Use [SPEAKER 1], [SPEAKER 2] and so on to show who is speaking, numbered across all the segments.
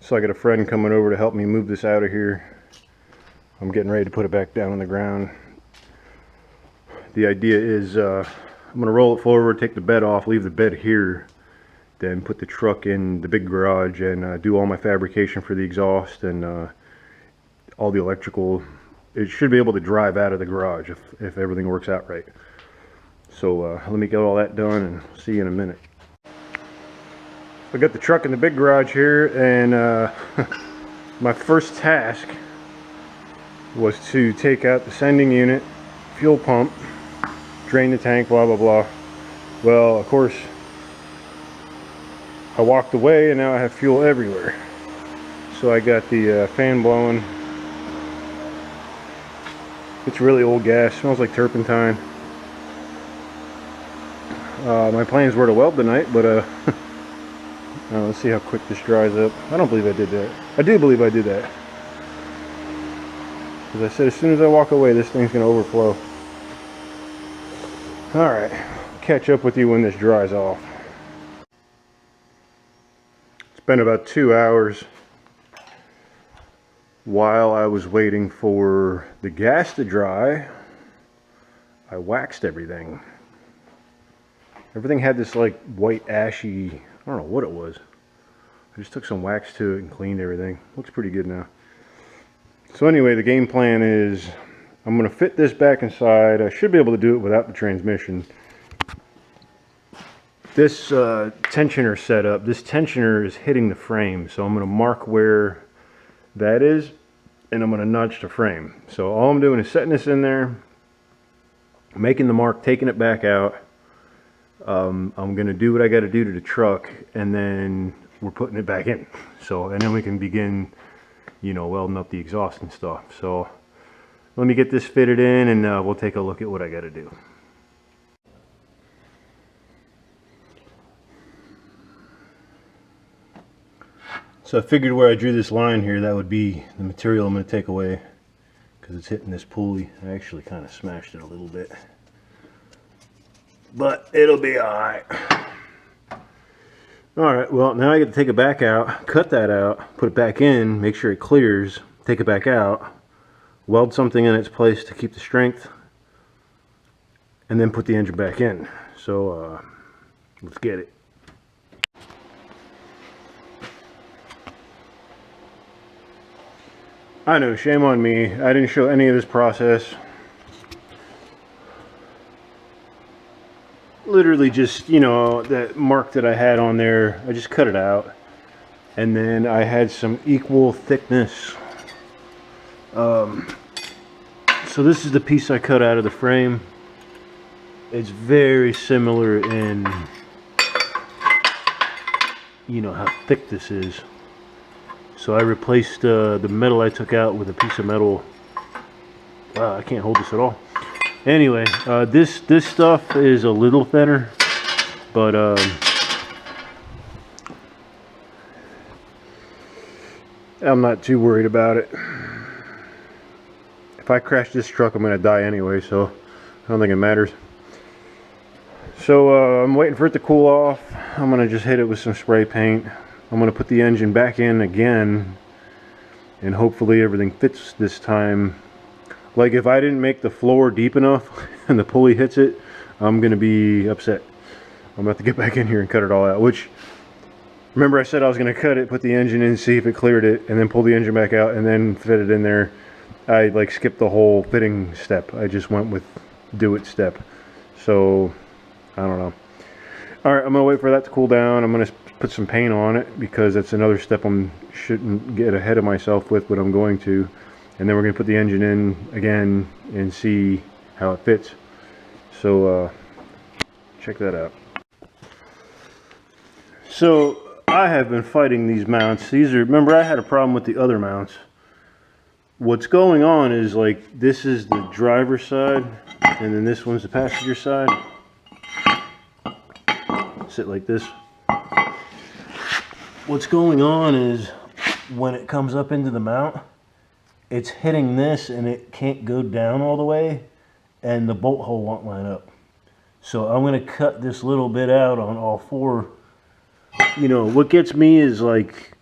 [SPEAKER 1] So I got a friend coming over to help me move this out of here. I'm getting ready to put it back down on the ground. The idea is I'm going to roll it forward, take the bed off, leave the bed here, then put the truck in the big garage and do all my fabrication for the exhaust and all the electrical. It should be able to drive out of the garage if everything works out right. So let me get all that done and see you in a minute. I got the truck in the big garage here, and my first task was to take out the sending unit, fuel pump, drain the tank, blah blah blah. Well, of course, I walked away and now I have fuel everywhere. So I got the fan blowing. It's really old gas, smells like turpentine. My plans were to weld tonight, but let's see how quick this dries up. I don't believe I did that. I do believe I did that. As I said, as soon as I walk away, this thing's going to overflow. Alright, catch up with you when this dries off. It's been about 2 hours. While I was waiting for the gas to dry, I waxed everything. Everything had this like white ashy, I don't know what it was. I just took some wax to it and cleaned everything. Looks pretty good now. So anyway, the game plan is I'm going to fit this back inside. I should be able to do it without the transmission. This tensioner setup, this tensioner is hitting the frame. So I'm going to mark where that is and I'm going to nudge the frame. So all I'm doing is setting this in there, making the mark, taking it back out. I'm going to do what I got to do to the truck, and then we're putting it back in. So, and then we can begin, you know, welding up the exhaust and stuff. So let me get this fitted in and we'll take a look at what I got to do. So I figured where I drew this line here, that would be the material I'm going to take away, because it's hitting this pulley. I actually kind of smashed it a little bit, but it'll be alright. Alright, well now I get to take it back out, cut that out, put it back in, make sure it clears, take it back out, weld something in its place to keep the strength, and then put the engine back in. So let's get it. I know, shame on me. I didn't show any of this process. Literally just, you know, that mark that I had on there, I just cut it out. And then I had some equal thickness. So this is the piece I cut out of the frame. It's very similar in, you know, how thick this is. So I replaced the metal I took out with a piece of metal. Wow, I can't hold this at all. Anyway, this stuff is a little thinner, but I'm not too worried about it. If I crash this truck, I'm going to die anyway, so I don't think it matters. So I'm waiting for it to cool off. I'm going to just hit it with some spray paint. I'm going to put the engine back in again, and hopefully everything fits this time. Like if I didn't make the floor deep enough and the pulley hits it, I'm going to be upset. I'm going to have to get back in here and cut it all out. Which, remember I said I was going to cut it, put the engine in, see if it cleared it, and then pull the engine back out and then fit it in there. I like skipped the whole fitting step. I just went with do it step. So, I don't know. Alright, I'm going to wait for that to cool down. I'm going to put some paint on it, because that's another step I shouldn't get ahead of myself with, but I'm going to. And then we're going to put the engine in again and see how it fits. So check that out. So I have been fighting these mounts. These are, remember I had a problem with the other mounts. What's going on is, like, this is the driver's side and then this one's the passenger side. Sit like this. What's going on is when it comes up into the mount, it's hitting this and it can't go down all the way, and the bolt hole won't line up. So I'm going to cut this little bit out on all four. You know, what gets me is, like,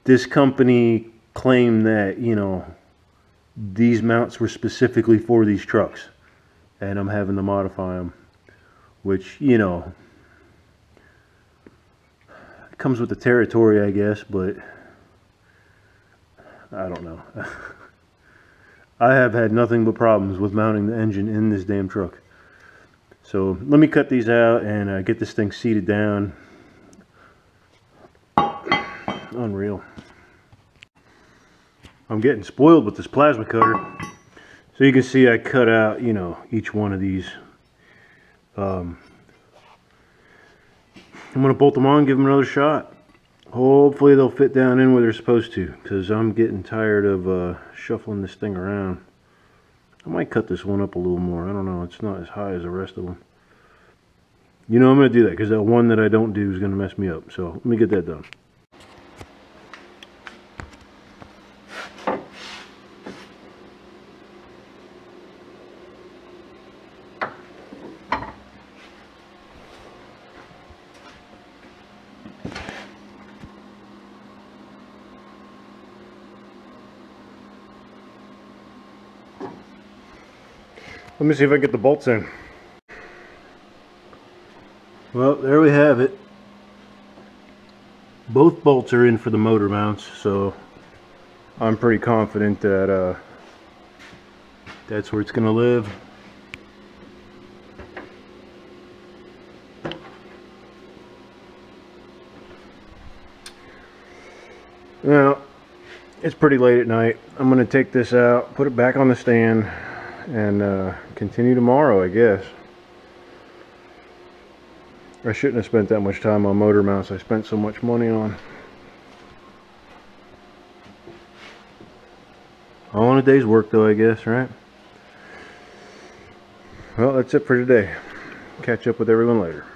[SPEAKER 1] this company claimed that, you know, these mounts were specifically for these trucks, and I'm having to modify them, which, you know, comes with the territory, I guess, but I don't know. I have had nothing but problems with mounting the engine in this damn truck. So let me cut these out and get this thing seated down. Unreal. I'm getting spoiled with this plasma cutter. So you can see I cut out, you know, each one of these. I'm going to bolt them on, give them another shot. Hopefully they'll fit down in where they're supposed to, because I'm getting tired of shuffling this thing around. I might cut this one up a little more. I don't know. It's not as high as the rest of them. You know I'm going to do that, because that one that I don't do is going to mess me up. So let me get that done. Let me see if I can get the bolts in. Well, there we have it. Both bolts are in for the motor mounts, so I'm pretty confident that that's where it's going to live. Now, it's pretty late at night. I'm going to take this out, put it back on the stand, and continue tomorrow, I guess. I shouldn't have spent that much time on motor mounts I spent so much money on. All in a day's work though, I guess, right? Well, that's it for today. Catch up with everyone later.